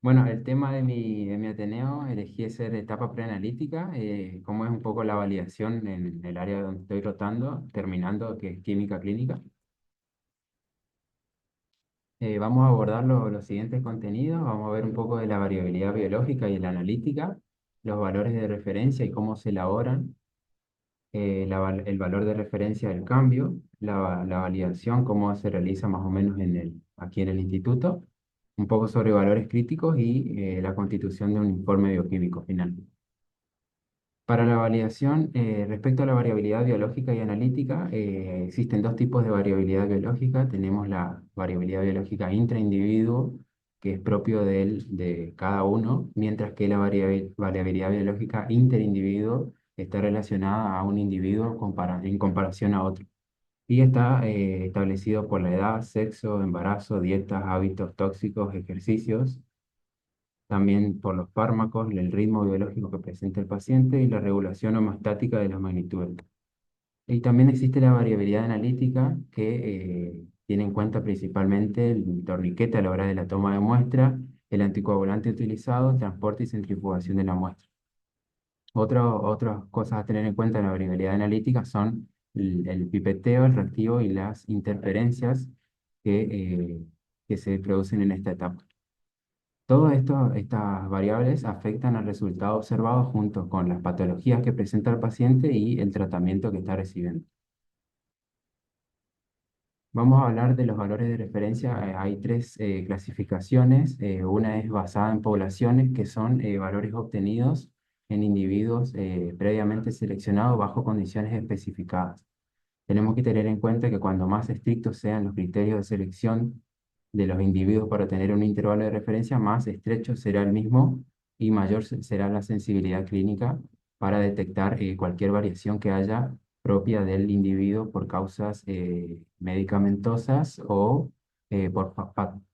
Bueno, el tema de mi Ateneo elegí ser etapa preanalítica, como es un poco la validación en el área donde estoy rotando, terminando, que es química clínica. Vamos a abordar los siguientes contenidos, vamos a ver un poco de la variabilidad biológica y la analítica, los valores de referencia y cómo se elaboran, el valor de referencia del cambio, la validación, cómo se realiza más o menos aquí en el instituto, un poco sobre valores críticos y la constitución de un informe bioquímico final. Para la validación, respecto a la variabilidad biológica y analítica, existen dos tipos de variabilidad biológica. Tenemos la variabilidad biológica intraindividuo, que es propio de cada uno, mientras que la variabilidad biológica interindividuo está relacionada a un individuo en comparación a otro. Y está establecido por la edad, sexo, embarazo, dietas, hábitos tóxicos, ejercicios, también por los fármacos, el ritmo biológico que presenta el paciente y la regulación homostática de las magnitudes. Y también existe la variabilidad analítica que tiene en cuenta principalmente el torniquete a la hora de la toma de muestra, el anticoagulante utilizado, el transporte y centrifugación de la muestra. Otras cosas a tener en cuenta en la variabilidad analítica son el pipeteo, el reactivo y las interferencias que, eh, que se producen en esta etapa. Estas variables afectan al resultado observado junto con las patologías que presenta el paciente y el tratamiento que está recibiendo. Vamos a hablar de los valores de referencia. Hay tres clasificaciones. Una es basada en poblaciones, que son valores obtenidos en individuos previamente seleccionados bajo condiciones especificadas. Tenemos que tener en cuenta que cuando más estrictos sean los criterios de selección de los individuos para tener un intervalo de referencia, más estrecho será el mismo y mayor será la sensibilidad clínica para detectar cualquier variación que haya propia del individuo por causas medicamentosas o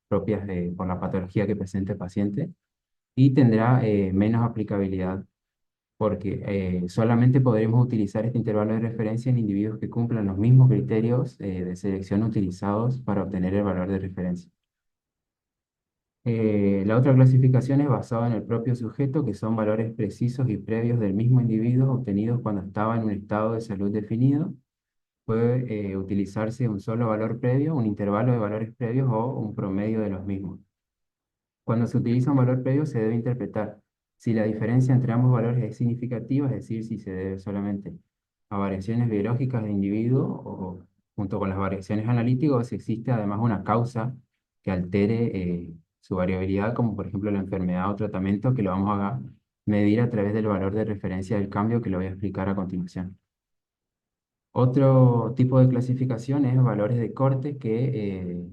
propias por la patología que presente el paciente, y tendrá menos aplicabilidad porque solamente podremos utilizar este intervalo de referencia en individuos que cumplan los mismos criterios de selección utilizados para obtener el valor de referencia. La otra clasificación es basada en el propio sujeto, que son valores precisos y previos del mismo individuo obtenidos cuando estaba en un estado de salud definido. Puede utilizarse un solo valor previo, un intervalo de valores previos o un promedio de los mismos. Cuando se utiliza un valor previo se debe interpretar si la diferencia entre ambos valores es significativa, es decir, si se debe solamente a variaciones biológicas del individuo o junto con las variaciones analíticas, o si existe además una causa que altere su variabilidad, como por ejemplo la enfermedad o tratamiento, que lo vamos a medir a través del valor de referencia del cambio, que lo voy a explicar a continuación. Otro tipo de clasificación es valores de corte que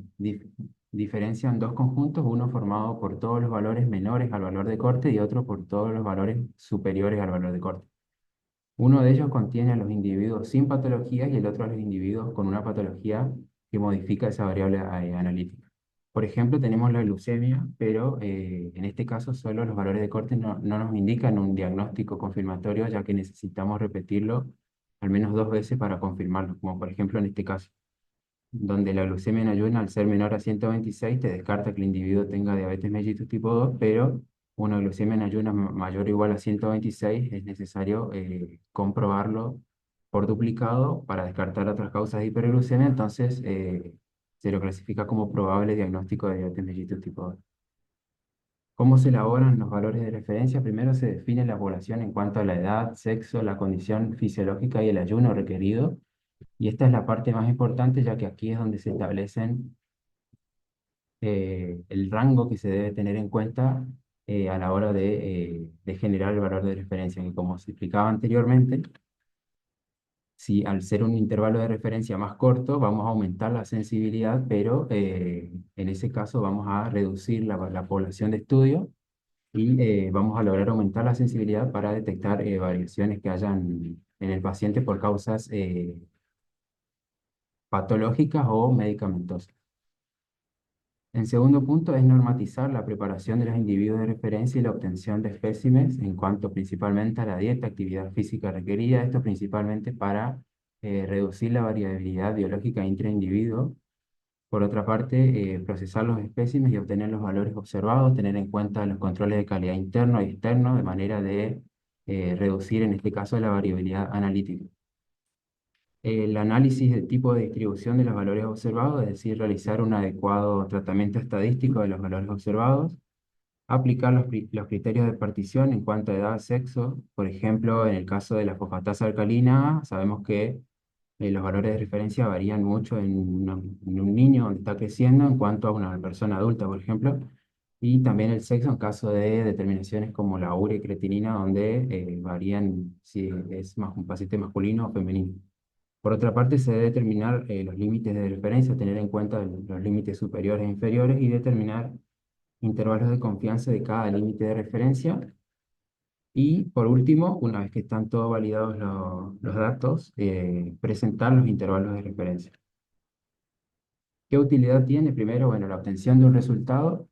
diferencian dos conjuntos, uno formado por todos los valores menores al valor de corte y otro por todos los valores superiores al valor de corte. Uno de ellos contiene a los individuos sin patologías y el otro a los individuos con una patología que modifica esa variable analítica. Por ejemplo, tenemos la glucemia, pero en este caso solo los valores de corte no nos indican un diagnóstico confirmatorio, ya que necesitamos repetirlo al menos dos veces para confirmarlo, como por ejemplo en este caso, donde la glucemia en ayuno, al ser menor a 126, te descarta que el individuo tenga diabetes mellitus tipo 2, pero una glucemia en ayuno mayor o igual a 126 es necesario comprobarlo por duplicado para descartar otras causas de hiperglucemia, entonces se lo clasifica como probable diagnóstico de diabetes mellitus tipo 2. ¿Cómo se elaboran los valores de referencia? Primero se define la población en cuanto a la edad, sexo, la condición fisiológica y el ayuno requerido. Y esta es la parte más importante, ya que aquí es donde se establecen el rango que se debe tener en cuenta a la hora de generar el valor de referencia. Y como se explicaba anteriormente, si al ser un intervalo de referencia más corto, vamos a aumentar la sensibilidad, pero en ese caso vamos a reducir la población de estudio y vamos a lograr aumentar la sensibilidad para detectar variaciones que hayan en el paciente por causas patológicas o medicamentosas. En segundo punto es normatizar la preparación de los individuos de referencia y la obtención de espécimes en cuanto principalmente a la dieta, actividad física requerida, esto principalmente para reducir la variabilidad biológica intraindividuo Por otra parte, procesar los espécimes y obtener los valores observados, tener en cuenta los controles de calidad interno y externo, de manera de reducir, en este caso, la variabilidad analítica. El análisis del tipo de distribución de los valores observados, es decir, realizar un adecuado tratamiento estadístico de los valores observados, aplicar los criterios de partición en cuanto a edad, sexo. Por ejemplo, en el caso de la fosfatasa alcalina, sabemos que los valores de referencia varían mucho en un niño donde está creciendo en cuanto a una persona adulta, por ejemplo, y también el sexo en caso de determinaciones como la urea y creatinina, donde varían si es más un paciente masculino o femenino. Por otra parte, se debe determinar los límites de referencia, tener en cuenta los límites superiores e inferiores y determinar intervalos de confianza de cada límite de referencia. Y por último, una vez que están todos validados los datos, presentar los intervalos de referencia. ¿Qué utilidad tiene? Primero, bueno, la obtención de un resultado,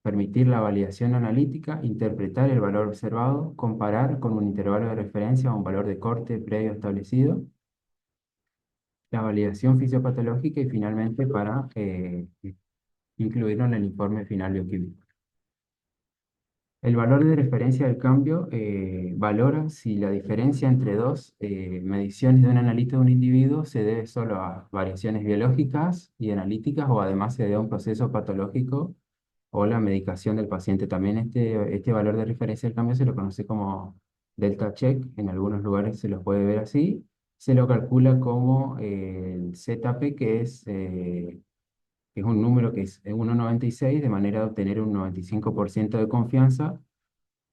permitir la validación analítica, interpretar el valor observado, comparar con un intervalo de referencia o un valor de corte previo establecido, la validación fisiopatológica y finalmente para incluirlo en el informe final bioquímico. El valor de referencia del cambio valora si la diferencia entre dos mediciones de un analito de un individuo se debe solo a variaciones biológicas y analíticas o además se debe a un proceso patológico o la medicación del paciente. También este valor de referencia del cambio se lo conoce como delta check, en algunos lugares se lo puede ver así. Se lo calcula como el ZP, que es un número que es 1,96, de manera de obtener un 95% de confianza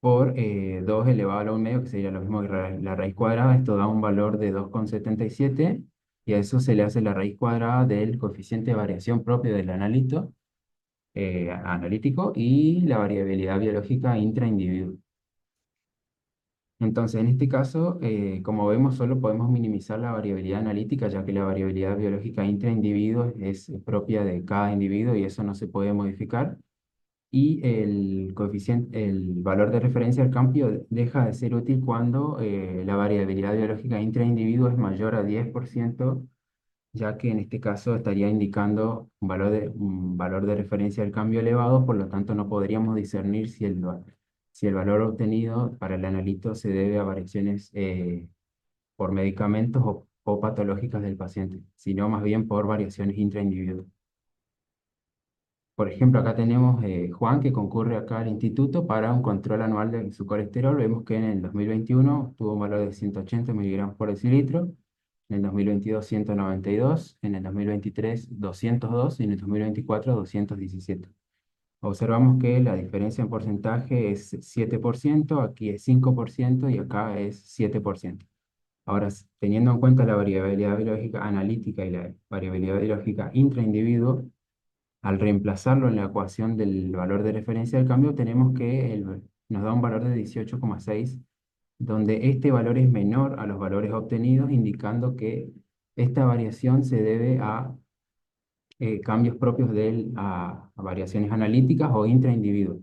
por 2 elevado a la 1 medio, que sería lo mismo que la raíz cuadrada. Esto da un valor de 2,77 y a eso se le hace la raíz cuadrada del coeficiente de variación propio del analítico y la variabilidad biológica intraindividuo. Entonces, en este caso, como vemos, solo podemos minimizar la variabilidad analítica, ya que la variabilidad biológica intraindividuo es propia de cada individuo y eso no se puede modificar. Y el coeficiente, el valor de referencia al cambio deja de ser útil cuando la variabilidad biológica intraindividuo es mayor a 10%, ya que en este caso estaría indicando un valor de referencia al cambio elevado, por lo tanto no podríamos discernir si el valor obtenido para el analito se debe a variaciones por medicamentos o patológicas del paciente, sino más bien por variaciones intraindividuales. Por ejemplo, acá tenemos Juan, que concurre acá al instituto para un control anual de su colesterol. Vemos que en el 2021 tuvo un valor de 180 miligramos por decilitro, en el 2022 192, en el 2023 202 y en el 2024 217. Observamos que la diferencia en porcentaje es 7%, aquí es 5% y acá es 7%. Ahora, teniendo en cuenta la variabilidad biológica analítica y la variabilidad biológica intraindividuo, al reemplazarlo en la ecuación del valor de referencia del cambio, tenemos que nos da un valor de 18,6, donde este valor es menor a los valores obtenidos, indicando que esta variación se debe a cambios propios a variaciones analíticas o intraindividuo.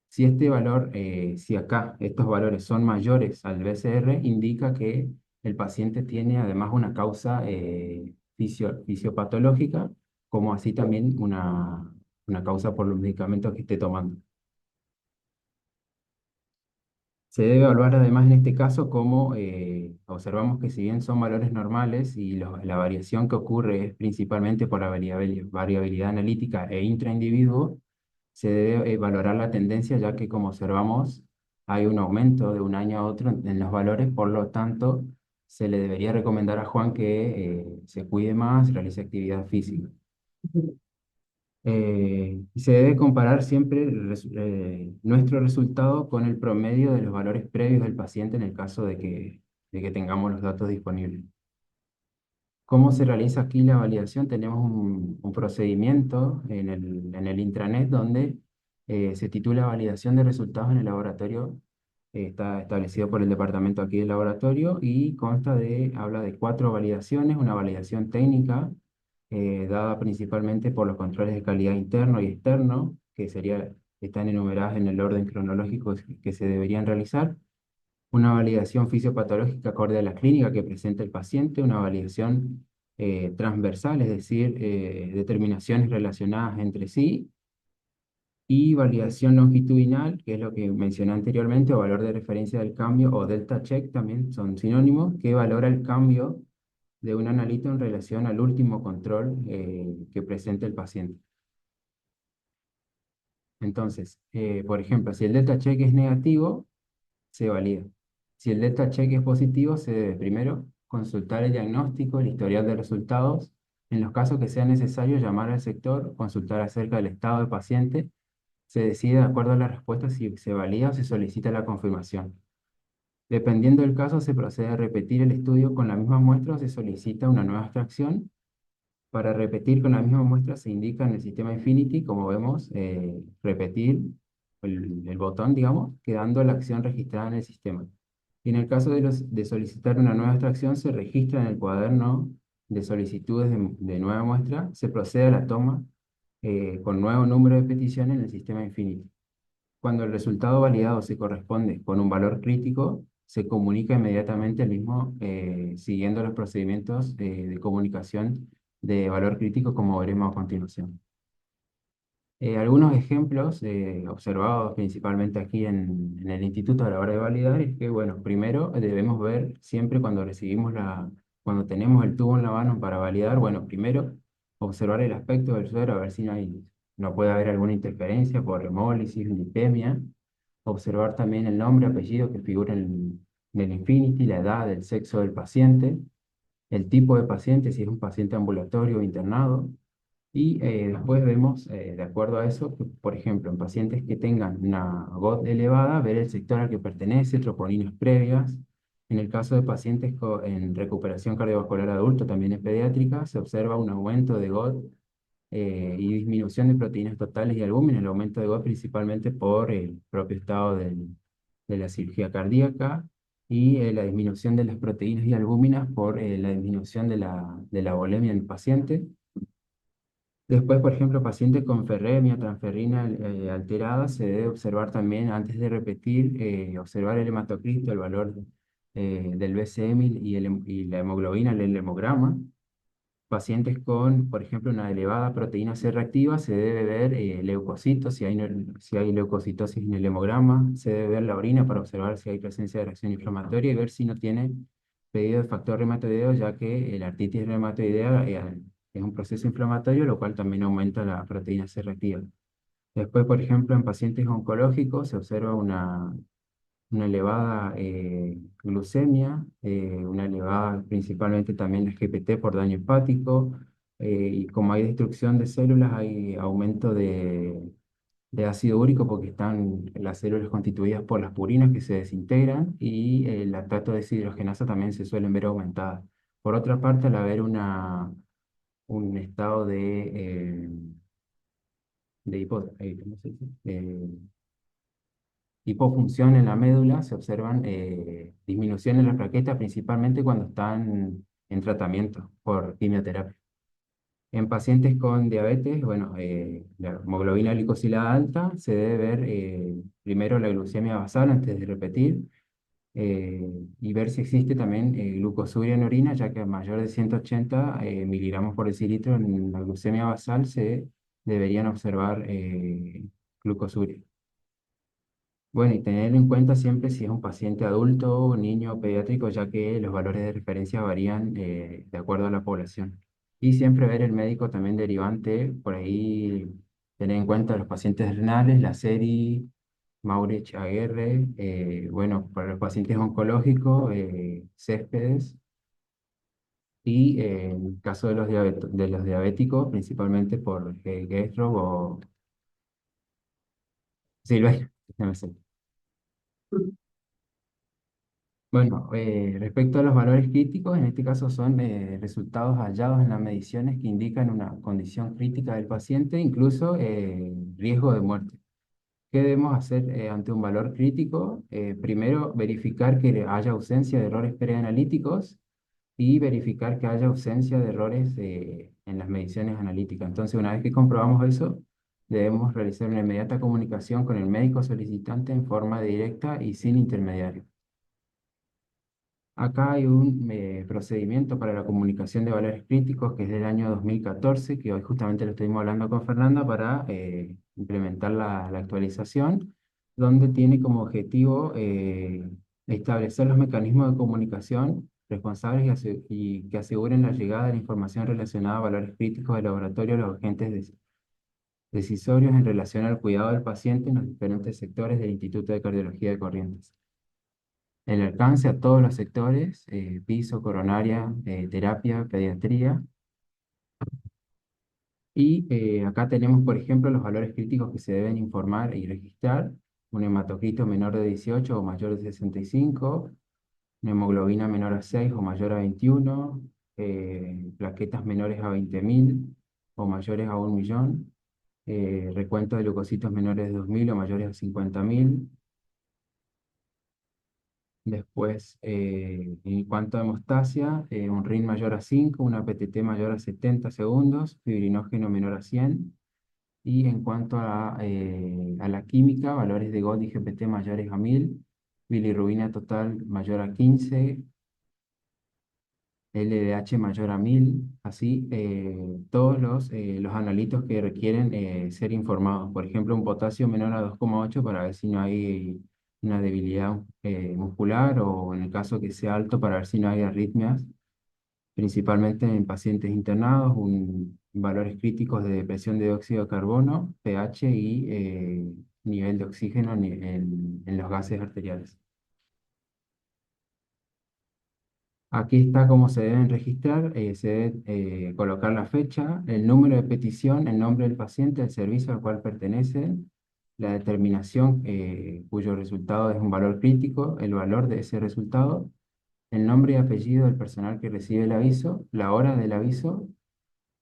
Si este valor, si acá estos valores son mayores al BCR, indica que el paciente tiene además una causa fisiopatológica, como así también una causa por los medicamentos que esté tomando. Se debe evaluar además en este caso cómo observamos que si bien son valores normales y la variación que ocurre es principalmente por la variabilidad analítica e intraindividuo, se debe valorar la tendencia, ya que como observamos hay un aumento de un año a otro en los valores, por lo tanto se le debería recomendar a Juan que se cuide más, realice actividad física. Y se debe comparar siempre nuestro resultado con el promedio de los valores previos del paciente en el caso de que tengamos los datos disponibles. ¿Cómo se realiza aquí la validación? Tenemos un procedimiento en el intranet donde se titula Validación de resultados en el laboratorio. Está establecido por el departamento aquí del laboratorio y habla de 4 validaciones: una validación técnica dada principalmente por los controles de calidad interno y externo, están enumeradas en el orden cronológico que se deberían realizar; una validación fisiopatológica acorde a la clínica que presenta el paciente; una validación transversal, es decir, determinaciones relacionadas entre sí, y validación longitudinal, que es lo que mencioné anteriormente, o valor de referencia del cambio, o delta check también son sinónimos, que valora el cambio de un analito en relación al último control que presenta el paciente. Entonces, por ejemplo, si el delta check es negativo, se valida. Si el delta check es positivo, se debe primero consultar el diagnóstico, el historial de resultados. En los casos que sea necesario, llamar al sector, consultar acerca del estado del paciente. Se decide de acuerdo a la respuesta si se valida o se solicita la confirmación. Dependiendo del caso, se procede a repetir el estudio con la misma muestra o se solicita una nueva extracción. Para repetir con la misma muestra se indica en el sistema Infinity, como vemos, repetir el botón, digamos, quedando la acción registrada en el sistema. Y en el caso de solicitar una nueva extracción, se registra en el cuaderno de solicitudes de nueva muestra, se procede a la toma con nuevo número de peticiones en el sistema Infinity. Cuando el resultado validado se corresponde con un valor crítico, se comunica inmediatamente el mismo siguiendo los procedimientos de comunicación de valor crítico como veremos a continuación. Algunos ejemplos observados principalmente aquí en el instituto a la hora de validar es que, bueno, primero debemos ver siempre cuando cuando tenemos el tubo en la mano para validar, bueno, primero observar el aspecto del suero a ver si no puede haber alguna interferencia por hemólisis, lipemia. Observar también el nombre, apellido que figura en el Infinity, la edad, el sexo del paciente, el tipo de paciente, si es un paciente ambulatorio o internado. Y después vemos, de acuerdo a eso, que, por ejemplo, en pacientes que tengan una GOT elevada, ver el sector al que pertenece, troponinas previas. En el caso de pacientes en recuperación cardiovascular adulto, también en pediátrica, se observa un aumento de GOT y disminución de proteínas totales y albúmina, el aumento de GOT principalmente por el propio estado de la cirugía cardíaca y la disminución de las proteínas y albúminas por la disminución de la volemia en el paciente. Después, por ejemplo, pacientes con ferremia, transferrina alterada, se debe observar también, antes de repetir, observar el hematocristo, el valor del BCM y la hemoglobina, el hemograma. Pacientes con, por ejemplo, una elevada proteína C reactiva, se debe ver leucocitos, si hay leucocitosis en el hemograma, se debe ver la orina para observar si hay presencia de reacción inflamatoria y ver si no tiene pedido de factor reumatoideo, ya que la artritis reumatoidea es un proceso inflamatorio, lo cual también aumenta la proteína C reactiva. Después, por ejemplo, en pacientes oncológicos se observa una elevada glucemia, una elevada principalmente también la GPT por daño hepático, y como hay destrucción de células, hay aumento de ácido úrico porque están las células constituidas por las purinas que se desintegran y el lactato deshidrogenasa también se suelen ver aumentadas. Por otra parte, al haber un estado ¿cómo se dice? Hipofunción en la médula, se observan disminución en las plaquetas, principalmente cuando están en tratamiento por quimioterapia. En pacientes con diabetes, bueno, la hemoglobina glicosilada alta, se debe ver primero la glucemia basal antes de repetir y ver si existe también glucosuria en orina, ya que a mayor de 180 miligramos por decilitro en la glucemia basal se deberían observar glucosuria. Bueno, y tener en cuenta siempre si es un paciente adulto, niño o pediátrico, ya que los valores de referencia varían de acuerdo a la población. Y siempre ver el médico también derivante, por ahí tener en cuenta los pacientes renales, la serie, Maurich Aguirre, bueno, para los pacientes oncológicos, Céspedes, y en el caso de de los diabéticos, principalmente por Gestrow o Silveira. No me sé. Bueno, respecto a los valores críticos, en este caso son resultados hallados en las mediciones que indican una condición crítica del paciente, incluso riesgo de muerte. ¿Qué debemos hacer ante un valor crítico? Primero, verificar que haya ausencia de errores preanalíticos y verificar que haya ausencia de errores en las mediciones analíticas. Entonces, una vez que comprobamos eso, debemos realizar una inmediata comunicación con el médico solicitante en forma directa y sin intermediario. Acá hay un procedimiento para la comunicación de valores críticos que es del año 2014, que hoy justamente lo estuvimos hablando con Fernanda para implementar la actualización, donde tiene como objetivo establecer los mecanismos de comunicación responsables y que aseguren la llegada de la información relacionada a valores críticos del laboratorio a los agentes decisorios en relación al cuidado del paciente en los diferentes sectores del Instituto de Cardiología de Corrientes. El alcance a todos los sectores, piso, coronaria, terapia, pediatría. Y acá tenemos, por ejemplo, los valores críticos que se deben informar y registrar. Un hematocrito menor de 18 o mayor de 65, una hemoglobina menor a 6 o mayor a 21, plaquetas menores a 20.000 o mayores a 1.000.000, recuento de leucocitos menores de 2.000 o mayores a 50.000. Después, en cuanto a hemostasia, un RIN mayor a 5, una PTT mayor a 70 segundos, fibrinógeno menor a 100. Y en cuanto a la química, valores de GOT y GPT mayores a 1.000, bilirrubina total mayor a 15, LDH mayor a 1.000, así todos los analitos que requieren ser informados. Por ejemplo, un potasio menor a 2,8 para ver si no hay una debilidad muscular, o en el caso que sea alto para ver si no hay arritmias, principalmente en pacientes internados, valores críticos de presión de dióxido de carbono, pH y nivel de oxígeno en los gases arteriales. Aquí está cómo se deben registrar. Se debe colocar la fecha, el número de petición, el nombre del paciente, el servicio al cual pertenecen, la determinación cuyo resultado es un valor crítico, el valor de ese resultado, el nombre y apellido del personal que recibe el aviso, la hora del aviso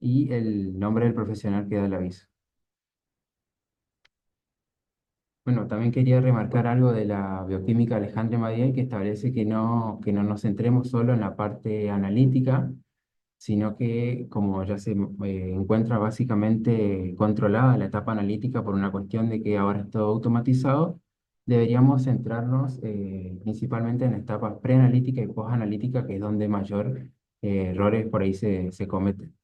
y el nombre del profesional que da el aviso. Bueno, también quería remarcar algo de la bioquímica Alejandra Madiel, que establece que no nos centremos solo en la parte analítica, sino que como ya se encuentra básicamente controlada la etapa analítica por una cuestión de que ahora es todo automatizado, deberíamos centrarnos principalmente en la etapa preanalítica y posanalítica, que es donde mayor errores por ahí se cometen.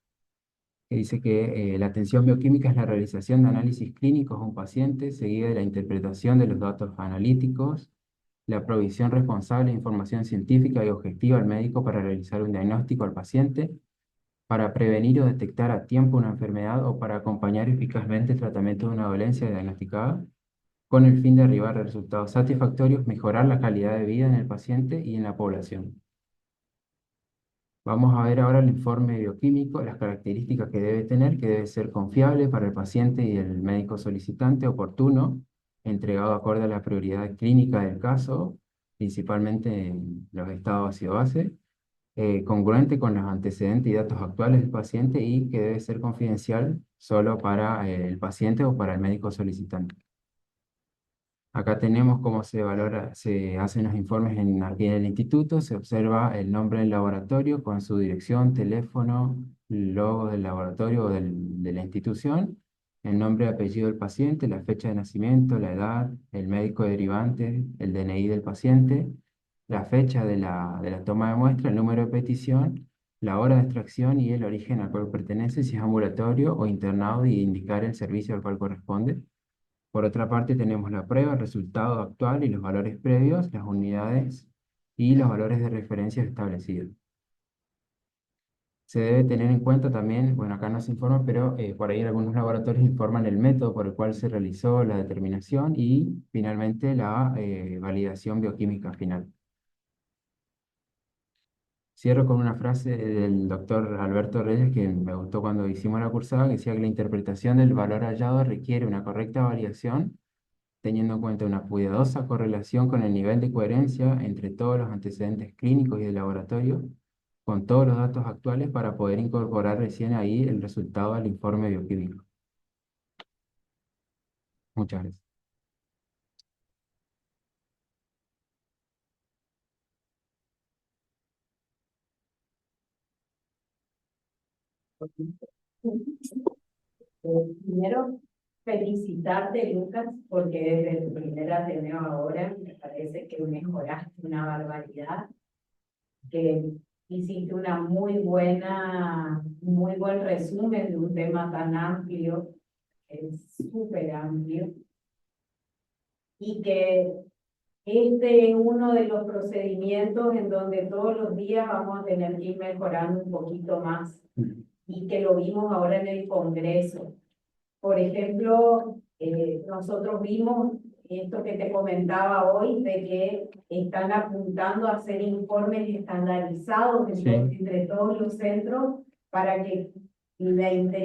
Que dice que la atención bioquímica es la realización de análisis clínicos a un paciente, seguida de la interpretación de los datos analíticos, la provisión responsable de información científica y objetiva al médico para realizar un diagnóstico al paciente, para prevenir o detectar a tiempo una enfermedad o para acompañar eficazmente el tratamiento de una dolencia diagnosticada, con el fin de arribar a resultados satisfactorios, mejorar la calidad de vida en el paciente y en la población. Vamos a ver ahora el informe bioquímico, las características que debe tener, que debe ser confiable para el paciente y el médico solicitante, oportuno, entregado acorde a la prioridad clínica del caso, principalmente en los estados ácido-base, congruente con los antecedentes y datos actuales del paciente y que debe ser confidencial solo para el paciente o para el médico solicitante. Acá tenemos cómo se valora, se hacen los informes aquí en el instituto, se observa el nombre del laboratorio con su dirección, teléfono, logo del laboratorio o de la institución, el nombre y apellido del paciente, la fecha de nacimiento, la edad, el médico derivante, el DNI del paciente, la fecha de la toma de muestra, el número de petición, la hora de extracción y el origen al cual pertenece, si es ambulatorio o internado, y indicar el servicio al cual corresponde. Por otra parte, tenemos la prueba, el resultado actual y los valores previos, las unidades y los valores de referencia establecidos. Se debe tener en cuenta también, bueno, acá no se informa, pero por ahí algunos laboratorios informan el método por el cual se realizó la determinación y finalmente la validación bioquímica final. Cierro con una frase del doctor Alberto Reyes que me gustó cuando hicimos la cursada, que decía que la interpretación del valor hallado requiere una correcta variación, teniendo en cuenta una cuidadosa correlación con el nivel de coherencia entre todos los antecedentes clínicos y de laboratorio, con todos los datos actuales para poder incorporar recién ahí el resultado del informe bioquímico. Muchas gracias. Primero, felicitarte, Lucas, porque desde tu primera Ateneo ahora me parece que mejoraste una barbaridad. que hiciste una muy buen resumen de un tema tan amplio, es súper amplio, y que este es uno de los procedimientos en donde todos los días vamos a tener que ir mejorando un poquito más, y que lo vimos ahora en el Congreso. Por ejemplo, nosotros vimos esto que te comentaba hoy, de que están apuntando a hacer informes estandarizados Sí. entre todos los centros para que la inteligencia